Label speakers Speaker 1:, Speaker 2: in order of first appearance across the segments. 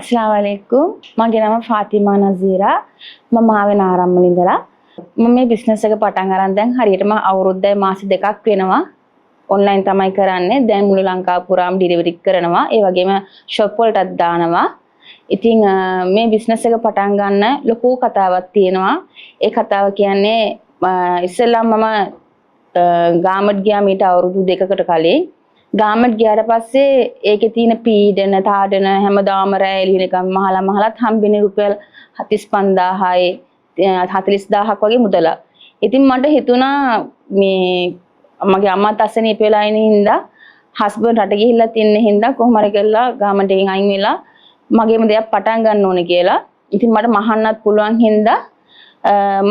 Speaker 1: अस्सलाम वालेकुम මගේ නම ෆාතිමා නසීරා මම ආවේ නාරම්මල ඉඳලා මම මේ බිස්නස් එක පටන් අරන් දැන් හරියටම අවුරුද්දයි මාස දෙකක් වෙනවා ඔන්ලයින් තමයි කරන්නේ දැන් මුළු ලංකාව පුරාම ඩිලිවරි කරනවා ඒ වගේම ෂොප් වලටත් දානවා ඉතින් මේ බිස්නස් එක පටන් ගන්න ලොකු කතාවක් තියෙනවා ඒ කතාව කියන්නේ ඉස්සෙල්ලාම මම ගාමඩ් ගියා මීට අවුරුදු දෙකකට කලින් ගාමඩ් ගියාට පස්සේ ඒකේ තියෙන පීඩන තාඩන හැමදාම රැ එළියනකම් මහලත් හම්බෙන්නේ රුපියල් 35000යි 40000ක් වගේ මුදල. ඉතින් මට හිතුණා මේ මගේ අම්මාත් අසනීප වෙලා ඉන්න හින්දා හස්බන්ඩ් රට ගිහිල්ලා තින්න හින්දා කොහොම හරි කරලා ගාමඩ් එකෙන් අයින් වෙලා මගේම දෙයක් පටන් ගන්න ඕනේ කියලා. ඉතින් මට මහන්නත් පුළුවන් හින්දා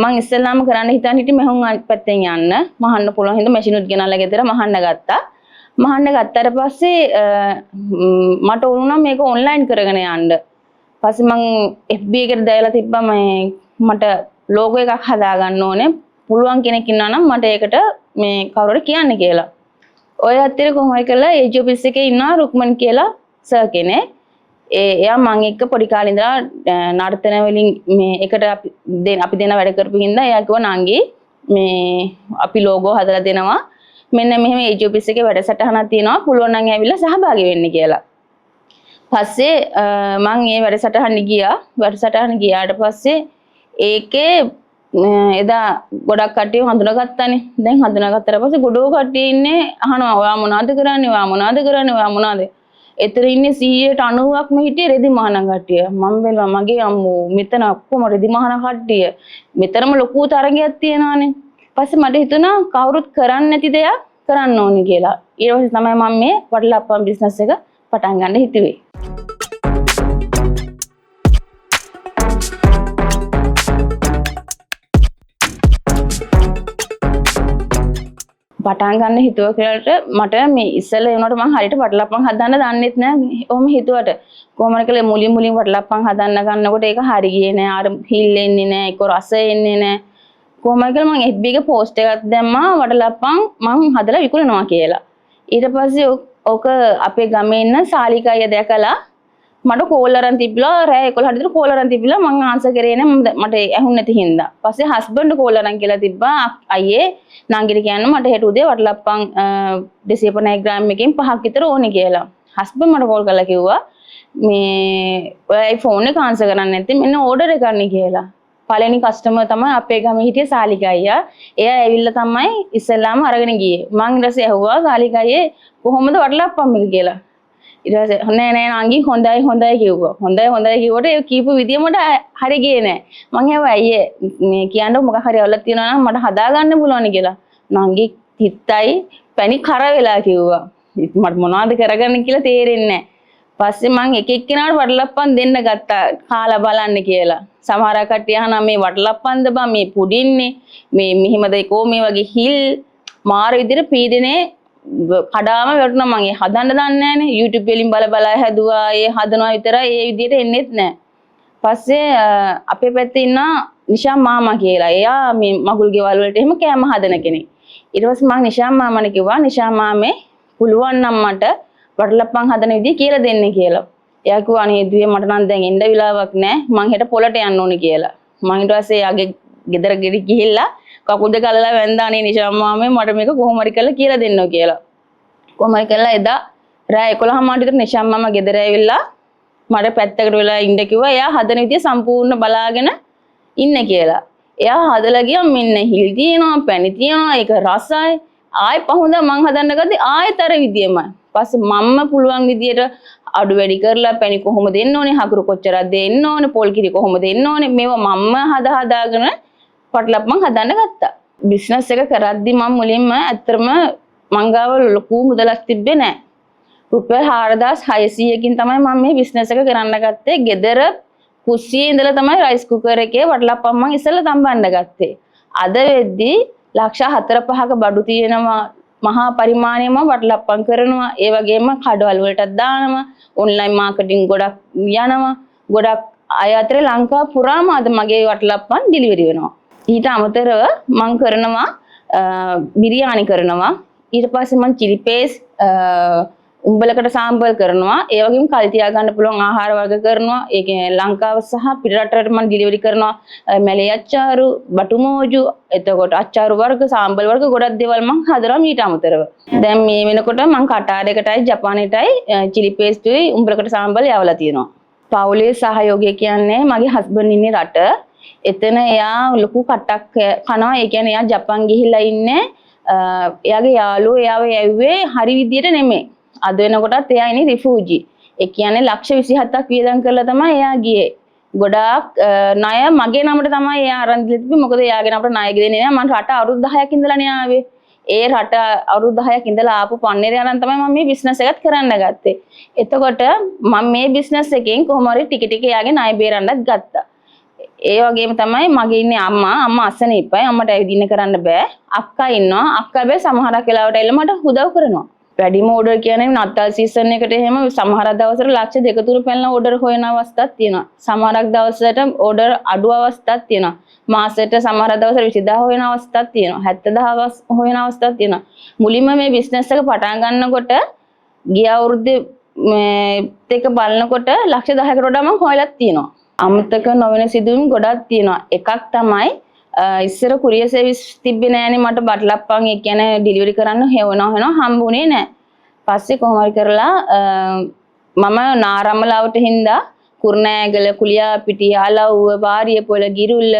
Speaker 1: මම ඉස්සෙල්ලාම කරන්න හිතන් හිටියේ මෙහුන් පැත්තෙන් යන්න. මහන්න පුළුවන් හින්දා මැෂිනුත් ගෙනල්ලා ගෙදර මහන්න ගත්තා. මහන්න ගත්තට පස්සේ මට වුණා මේක ඔන්ලයින් කරගෙන යන්න. පස්සේ මම FB එකට දාලා තිබ්බා මට ලෝගෝ එකක් හදා ගන්න ඕනේ. පුළුවන් කෙනෙක් ඉන්නවා නම් මට ඒකට මේ කවුරුහරි කියන්න කියලා. ඔය අතර කොහොමයි කළා ඒජ් ඔෆිස් එකේ ඉන්නවා රුක්මන් කියලා සර් කෙනෙක්. එයා මම එක්ක පොඩි කාලේ ඉඳලා නර්තන වලින් මේ එකට අපි දෙන වැඩ කරපු හින්දා එයා කිව්වා නංගි මේ අපි ලෝගෝ හදලා දෙනවා. මෙන්න මෙහෙම ඒජ් ඔෆිස් එකේ වැඩසටහනක් තියෙනවා පුළුවන් නම් ඇවිල්ලා සහභාගී වෙන්න කියලා. පස්සේ මම මේ වැඩසටහන ගියා. වැඩසටහන ගියාට පස්සේ ඒකේ එදා ගොඩක් කට්ටිය හඳුනාගත්තානේ. දැන් හඳුනාගත්තට පස්සේ ගොඩෝ කට්ටිය ඉන්නේ අහනවා ඔයා මොනවද කරන්නේ? ඔයා මොනවද කරන්නේ? ඔයා මොනවද? එතන ඉන්නේ 190%ක්ම හිටියේ රෙදි මහන කට්ටිය. මම බැලුවා මගේ අම්මෝ මෙතන ඔක්කොම රෙදි මහන කට්ටිය. මෙතරම ලොකු තරගයක් තියෙනවානේ. පස්සේ මට හිතුණා කවුරුත් කරන්නේ නැති දෙයක් කරන්න ඕනේ කියලා. ඊට පස්සේ තමයි මම මේ වටලප්පම් බිස්නස් එක පටන් ගන්න හිතුවේ. පටන් ගන්න හිතුව කියලා මට මේ ඉස්සෙල්ලා වුණාට මම හරියට වටලප්පම් හදන්න දන්නෙත් නෑ. ඔහොම හිතුවට කොහොමද කියලා මුලින් වටලප්පම් හදන්න ගන්නකොට ඒක හරි ගියේ නෑ. අර හිල් එන්නේ නෑ. ඒක රස එන්නේ නෑ. කොහොමද කියලා මම FB එකේ පෝස්ට් එකක් දැම්මා වටලප්පම් මම හදලා විකුණනවා කියලා. ඊට පස්සේ ඔක අපේ ගමේ ඉන්න සාලිකයිය දැකලා මට කෝල් අරන් තිබ්බලා රෑ 11 ට කෝල් අරන් තිබ්බලා මම ආන්සර් කරේ නෑ මට ඇහුන්නේ නැති හින්දා. පස්සේ හස්බන්ඩ් කෝල් අරන් කියලා තිබ්බා අයියේ නංගිට කියන්න මට හෙට උදේ වටලප්පම් 250 ග්‍රෑම් එකකින් 5ක් විතර ඕනේ කියලා. හස්බන්ඩ් මට කෝල් කරලා කිව්වා මේ ඔයයි ෆෝන් එක ආන්සර් කරන්නේ නැත්නම් මෙන්න ඕඩර් එක ගන්න කියලා. පළවෙනි කස්ටමර් තමයි අපේ ගමේ හිටිය සාලිකයියා. එයා ඇවිල්ලා තමයි ඉස්සෙල්ලාම අරගෙන ගියේ. මං ඊට පස්සේ ඇහුවා සාලිකයියේ කොහොමද වටලප්පම් එක කියලා. ඊට පස්සේ නෑ නංගි හොඳයි කිව්වා. හොඳයි කිව්වට ඒ කීප විදිය මට හරි ගියේ නෑ. මං ඇහුවා අයියේ මේ කියන්න මොකක් හරි අවුලක් තියෙනවා නම් මට හදා ගන්න පුළුවන් කියලා. නංගි තිත්තයි පැණි කර වෙලා කිව්වා. මට මොනවද කරගන්න කියලා තේරෙන්නේ නෑ. පස්සේ මං එක එක්කෙනාට වටලප්පම් දෙන්න ගත්තා කාලා බලන්න කියලා. සමහර කට්ටිය අහනවා මේ වටලප්පම්ද බං මේ පුඩින්නේ මේ මෙහිමද ඒකෝ මේ වගේ හිල් මාර විදිහට පීඩනේ කඩාම වැටුණා මං ඒ හදන්න දන්නේ නැහනේ YouTube වලින් බල හැදුවා ඒ හදනවා විතරයි ඒ විදිහට එන්නේත් නැහැ. පස්සේ අපේ පැත්තේ ඉන්න නිෂාම් මාමා කියලා. එයා මේ මගුල් ගෙවල් වලට එහෙම කෑම හදන කෙනෙක්. ඊට පස්සේ මං නිෂාම් මාමාට කිව්වා නිෂාම් මාමේ පුළුවන් නම් මට වටලප්පම් හදන විදිහ කියලා දෙන්න කියලා. එයා කිව්වා අනේ දුවේ මට නම් දැන් එන්න වෙලාවක් නැහැ. මං හෙට පොළට යන්න ඕනේ කියලා. මං ඊට පස්සේ යාගේ ගෙදර ගිහිල්ලා කකුල් දෙක අල්ලලා වැන්දා අනේ නිෂාම් මාමේ මට මේක කොහොම හරි කරලා කියලා දෙන්නෝ කියලා. කොහොම හරි කරලා එදා රෑ 11 මාට විතර නිෂාම් මාමා ගෙදර ඇවිල්ලා මට පැත්තකට වෙලා ඉන්න කිව්වා. එයා හදන විදිය සම්පූර්ණ බලාගෙන ඉන්න කියලා. එයා හදලා ගියා මෙන්න හිල් තියෙනවා, පැණි තියෙනවා, ඒක රසයි. ආයෙ පහුඳා මං හදන්න ගත්තේ ආයෙතර විදියමයි. පස්සේ මම්ම පුළුවන් විදියට අඩු වැඩි කරලා පැණි කොහොමද දෙන්න ඕනේ, හකුරු කොච්චරක් දෙන්න ඕනේ, පොල් කිරි කොහොමද දෙන්න ඕනේ මේවා මම්ම හදාගෙන වටලප්පම් හදන්න ගත්තා. බිස්නස් එක කරද්දි මම මුලින්ම ඇත්තටම මං ගාව ලොකු මුදලක් තිබ්බේ නැහැ. රුපියල් 4600කින් තමයි මම මේ බිස්නස් එක කරන්න ගත්තේ. ගෙදර කුස්සියේ ඉඳලා තමයි රයිස් කුකර් එකේ වටලප්පම් මං ඉස්සෙල්ලා තම්බන්න ගත්තේ. අද වෙද්දි ලක්ෂ 4-5ක බඩු තියෙනවා. මහා පරිමාණයම වටලප්පම් කරනවා. ඒ වගේම කඩවල වලටත් දානවා. ඔන්ලයින් මාකටිං ගොඩක් යනවා. ගොඩක් අය අතර ලංකාව පුරාම අද මගේ වටලප්පම් ඩිලිවරි වෙනවා. ඊට අමතරව මම කරනවා බිරියානි කරනවා. ඊට පස්සේ මම chili paste උඹලකට සාම්පල් කරනවා. ඒ වගේම කල් තියා ගන්න පුළුවන් ආහාර වර්ග කරනවා. ඒ කියන්නේ ලංකාව සහ පිටරටට මම ඩිලිවරි කරනවා. මැලේ අච්චාරු, බටු මෝජු, එතකොට අච්චාරු වර්ග, සාම්පල් වර්ග ගොඩක් දේවල් මම හදනවා මීට අමතරව. දැන් මේ වෙනකොට මම කටාරයකටයි ජපානයටයි චිලි පේස්ට්ුයි උඹලකට සාම්පල් යවලා තියෙනවා. පවුලේ සහයෝගය කියන්නේ මගේ හස්බන්ඩ් ඉන්නේ රට. එතන එයා ලොකු කටක් කනවා. ඒ කියන්නේ එයා ජපාන් ගිහිල්ලා ඉන්නේ. එයාගේ යාළුවෝ එයාව යවුවේ හරි විදියට නෙමෙයි. අද වෙනකොටත් එයා ඉන්නේ රිෆියුජි. ඒ කියන්නේ ලක්ෂ 27ක් වියදම් කරලා තමයි එයා ගියේ. ගොඩාක් ණය මගේ නමට තමයි එයා අරන් දීලා තිබ්බේ. මොකද එයාගේ නමට ණය ගෙදෙන්නේ නැහැ. මම රට අවුරුදු 10ක් ඉඳලානේ ආවේ. ඒ රට අවුරුදු 10ක් ඉඳලා ආපු පන්නේරේ අරන් තමයි මම මේ බිස්නස් එකත් කරන්න ගත්තේ. එතකොට මම මේ බිස්නස් එකෙන් කොහොම හරි ටික ටික එයාගේ ණය බේරන්නත් ගත්තා. ඒ වගේම තමයි මගේ ඉන්නේ අම්මා අසනීපයි. අම්මට ඇවිදින්න කරන්න බෑ. අක්කා ඉන්නවා. අක්කා හැබැයි සමහරක් වෙලාවට එල්ල මට උදව් කරනවා. වැඩිම ඕඩර් කියන්නේ නත්තල් සීසන් එකට එහෙම සමහර දවසට ලක්ෂ 2-3 පැනලා ඕඩර් හොයන අවස්ථාවක් තියෙනවා. සමහරක් දවසට ඕඩර් අඩු අවස්ථාවක් තියෙනවා. මාසෙට සමහර දවසට 20000 හොයන අවස්ථාවක් තියෙනවා. 70000 හොයන අවස්ථාවක් තියෙනවා. මුලින්ම මේ බිස්නස් එක පටන් ගන්නකොට ගිය අවුරුද්දේ එක බලනකොට ලක්ෂ 10කට වඩා මම හොයලත් තියෙනවා. අමතක නොවන සිදුවීම් ගොඩක් තියෙනවා. එකක් තමයි ඉස්සර කුරියර් සර්විස් තිබ්බේ නෑනේ මට බටලප්පන් ඒ කියන්නේ ඩිලිවරි කරන්න හෙවනවා හම්බුනේ නෑ. පස්සේ කොහොම හරි කරලා මම නාරමලාවට හින්දා කුරුණෑගල කුලියාපිටිය අලව්ව වාරියපොළ ගිරුල්ල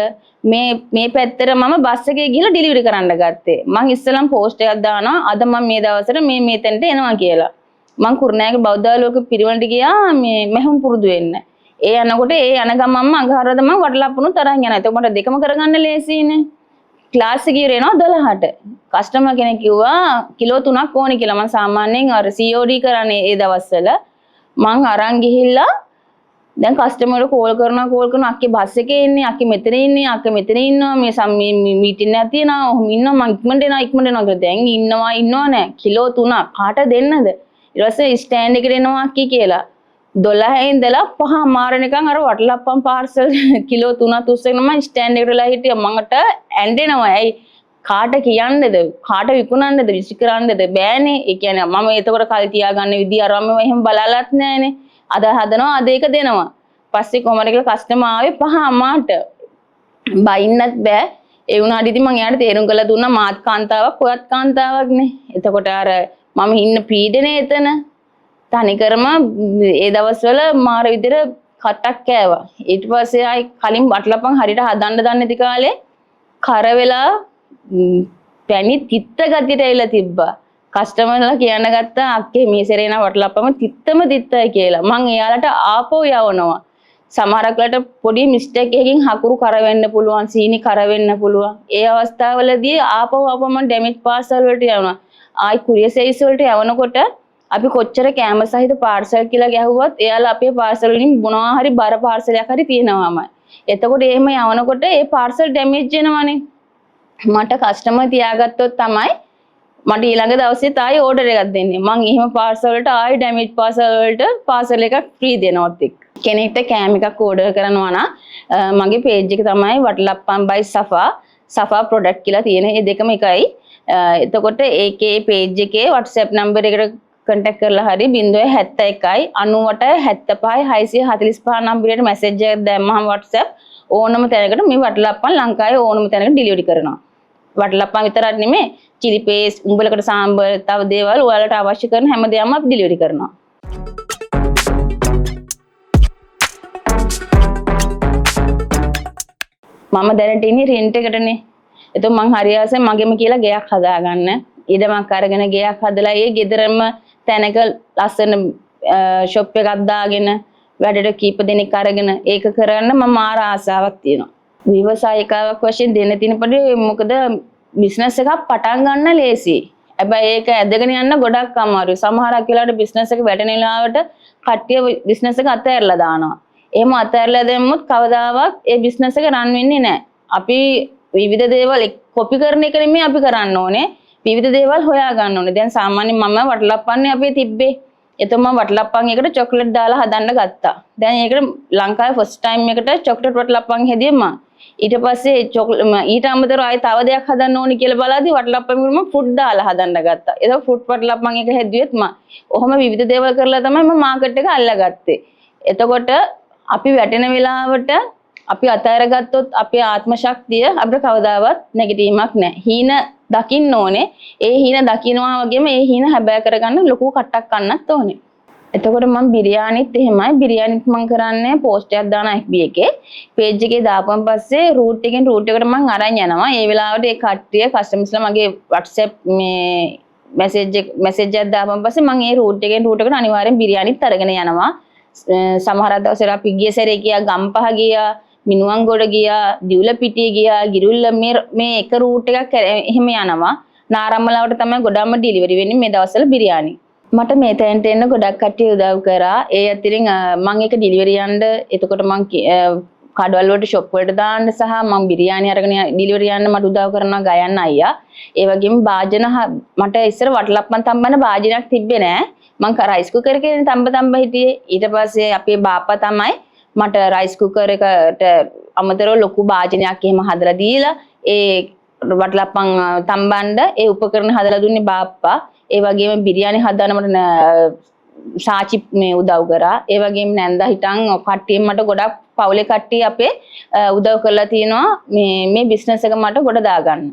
Speaker 1: මේ පැත්තට මම බස් එකේ ගිහලා ඩිලිවරි කරන්න ගත්තේ. මං ඉස්සලම් පෝස්ට් එකක් දානවා අද මම මේ දවසට මේ තැනට එනවා කියලා. මං කුරුණෑගල බෞද්ධාලෝක පිරිවලට ගියා මේ මෙහෙම පුරුදු වෙන්න. ඒ යනකොට ඒ යන ගමන්ම අඟහරුවාද මම වටලප්පුණු තරන් යනවා. එතකොට මට දෙකම කරගන්න ලේසියිනේ. ක්ලාස් එකේ ඉරෙනවා 12ට. කස්ටමර් කෙනෙක් කිව්වා කිලෝ 3ක් ඕනි කියලා. මම සාමාන්‍යයෙන් අර COD කරන්නේ ඒ දවස්වල. මං අරන් ගිහිල්ලා දැන් කස්ටමර්ට කෝල් කරනවා අක්කේ බස් එකේ ඉන්නේ අක්කේ මෙතන ඉන්නේ අක්කේ මෙතන ඉන්නවා මේ මීටින් එකක් තියෙනවා ඔහොම ඉන්නවා මං ඉක්මනට එනවා කියලා දැන් ඉන්නවා නෑ කිලෝ 3ක් කාට දෙන්නද ඊට පස්සේ ස්ටෑන්ඩ් එකට එනවා අක්කේ කියලා 12 ඉඳලා 5 මාරණකම් අර වටලප්පම් පාර්සල් කිලෝ 3ක් උස්සගෙන මම ස්ටෑන්ඩ් එකටලා හිටියා මංට ඇඬෙනවා ඇයි කාට කියන්නද කාට විකුණන්නද විසි කරන්නද බෑනේ ඒ කියන්නේ මම එතකොට කල් තියාගන්න විදිය අර මම එහෙම බලලත් නෑනේ අද හදනවා අද ඒක දෙනවා පස්සේ කොහමද කියලා කස්ටමර් ආවේ 5 අමාට බයින්නත් බෑ ඒ වුණාට ඉතින් මම එයාට තේරුම් කරලා දුන්නා මාත් කාන්තාවක් ඔයත් කාන්තාවක්නේ එතකොට අර මම ඉන්න පීඩනේ එතන තනිකරම ඒ දවස්වල මාර විදිහට කටක් කෑවා ඊට පස්සේ ආයි කලින් බටලපන් හරියට හදන්න දන්නේ නැති කාලේ කර වෙලා පැණි තිත්ත ගතියට ඇවිල්ලා තිබ්බා කස්ටමර්ලා කියන්න ගත්තා අක්කේ මේ සෙරේනා වටලප්පම තිත්තම තිත්තයි කියලා. මං එයාලට ආපහු යවනවා. සමහරක්ලට පොඩි මිස්ටේක් එකකින් හකුරු කර වෙන්න පුළුවන්, සීනි කර වෙන්න පුළුවන්. ඒ අවස්ථාවවලදී ආපහු මම ඩැමේජ් පාර්සල් වලට යවනවා. ආයි කුරියර් සර්විස් වලට යවනකොට අපි කොච්චර කැම සහිත පාර්සල් කියලා ගැහුවත් එයාලා අපේ පාර්සල් වලින් මොනවා හරි බර පාර්සලයක් හරි තියෙනවාමයි. එතකොට එහෙම යවනකොට ඒ පාර්සල් ඩැමේජ් වෙනවනේ. මට කස්ටමර් තියාගත්තොත් තමයි මට ඊළඟ දවසේ තායි ඕඩර් එකක් දෙන්නේ. මං එහෙම පාර්සල් වලට ආයි ඩැමේජ් පාර්සල් වලට පාර්සල් එකක් ෆ්‍රී දෙනවත් එක්ක. කෙනෙක්ට කෑම එකක් ඕඩර් කරනවා නම් මගේ පේජ් එක තමයි වටලප්පම් by සෆා ප්‍රොඩක්ට් කියලා තියෙන. ඒ දෙකම එකයි. එතකොට ඒකේ පේජ් එකේ WhatsApp number එකට contact කරලා හරි 071 98 75 645 නම්බරයට මැසේජ් එකක් දැම්මම WhatsApp ඕනම තැනකට මේ වටලප්පම් ලංකාවේ ඕනම තැනකට ඩිලිවරි කරනවා. වටලප්පම් විතරක් නෙමෙයි චිලි පේස්ට් උඹලකට සාම්බර් තව දේවල් ඔයාලට අවශ්‍ය කරන හැම දෙයක්ම අපි ඩිලිවරි කරනවා. මම දැනට ඉන්නේ රෙන්ට් එකටනේ. එතකොට මං හරි ආසෙන් මගෙම කියලා ගෙයක් හදාගන්න. ඊඩමක් අරගෙන ගෙයක් හදලා ඒ ගෙදරම තැනක ලස්සන ෂොප් එකක් දාගෙන වැඩට කීප දෙනෙක් අරගෙන ඒක කරන්න මම මාර ආසාවක් තියෙනවා. ව්‍යවසායිකාවක් වශයෙන් දෙන්න තියෙන පරිදි මොකද බිස්නස් එකක් පටන් ගන්න ලේසි. හැබැයි ඒක ඇදගෙන යන්න ගොඩක් අමාරුයි. සමහරක් වෙලාවට බිස්නස් එක වැටෙන වෙලාවට කට්ටිය බිස්නස් එක අතහැරලා දානවා. එහෙම අතහැරලා දැම්මොත් කවදාවත් ඒ බිස්නස් එක රන් වෙන්නේ නැහැ. අපි විවිධ දේවල් කොපි කරන එක නෙමෙයි අපි කරන්න ඕනේ. විවිධ දේවල් හොයා ගන්න ඕනේ. දැන් සාමාන්‍යයෙන් මම වටලප්පන්නේ අපේ තිබ්බේ. එතකොට මම වටලප්පන් එකට චොක්ලට් දාලා හදන්න ගත්තා. දැන් ඒකට ලංකාවේ ෆස්ට් ටයිම් එකට චොක්ලට් වටලප්පන් හැදියේ මම. ඊට පස්සේ ඊට අමතරව ආයෙ තව දෙයක් හදන්න ඕනි කියලා බලද්දි වටලප්පම මම ෆුඩ් දාලා හදන්න ගත්තා. ඒක ෆුඩ් වටලප්පම් එක හැදුවෙත් මම. ඔහොම විවිධ දේවල් කරලා තමයි මම මාකට් එක අල්ලගත්තේ. එතකොට අපි වැටෙන වෙලාවට අපි අතහැරගත්තොත් අපේ ආත්ම ශක්තිය අපිට කවදාවත් නැගිටීමක් නැහැ. හීන දකින්න ඕනේ. ඒ හීන දකින්නවා වගේම ඒ හීන හැබෑ කරගන්න ලොකු කට්ටක් කන්නත් ඕනේ. එතකොට මම බිරියානිත් එහෙමයි. බිරියානිත් මම කරන්නේ පෝස්ට් එකක් දාන FB එකේ. පේජ් එකේ දාපුවන් පස්සේ රූට් එකෙන් රූට් එකට මම අරන් යනවා. ඒ වෙලාවට ඒ කට්ටිය කස්ටමර්ස්ලා මගේ WhatsApp මේ මැසේජ් එකක් දාපුවන් පස්සේ මම ඒ රූට් එකෙන් රූට් එකට අනිවාර්යෙන් බිරියානිත් අරගෙන යනවා. සමහර දවස්වල අපි ගිය සැරේ ගියා ගම්පහ ගියා, මිනුවන්ගොඩ ගියා, දිවුලපිටිය ගියා, ගිරුල්ල මේ එක රූට් එකක් එහෙම යනවා. නාරම්මලාවට තමයි ගොඩක්ම ඩිලිවරි වෙන්නේ මේ දවස්වල බිරියානි. මට මේ තැනට එන්න ගොඩක් කට්ටිය උදව් කරා. ඒ අතරින් මම එක ඩිලිවරි යන්න එතකොට මම කඩවල වලට ෂොප් වලට දාන්න සහ මම බිරියානි අරගෙන ඩිලිවරි යන්න මට උදව් කරනවා ගයන්න අයියා. ඒ වගේම භාජන මට ඉස්සර වටලප්පන් තම්බන භාජනයක් තිබ්බේ නෑ. මම රයිස් කුකර් එකේ තම්බ හිටියේ. ඊට පස්සේ අපේ බාප්පා තමයි මට රයිස් කුකර් එකට අමතරව ලොකු භාජනයක් එහෙම හදලා දීලා ඒ වටලප්පන් තම්බන්න ඒ උපකරණ හදලා දුන්නේ බාප්පා. ඒ වගේම බිරියානි හදන්න මට සාචි මේ උදව් කරා. ඒ වගේම නැන්දා හිටන් කට්ටිය මට ගොඩක් පවුලේ කට්ටිය අපේ උදව් කරලා තිනවා මේ බිස්නස් එක මට ගොඩ දාගන්න.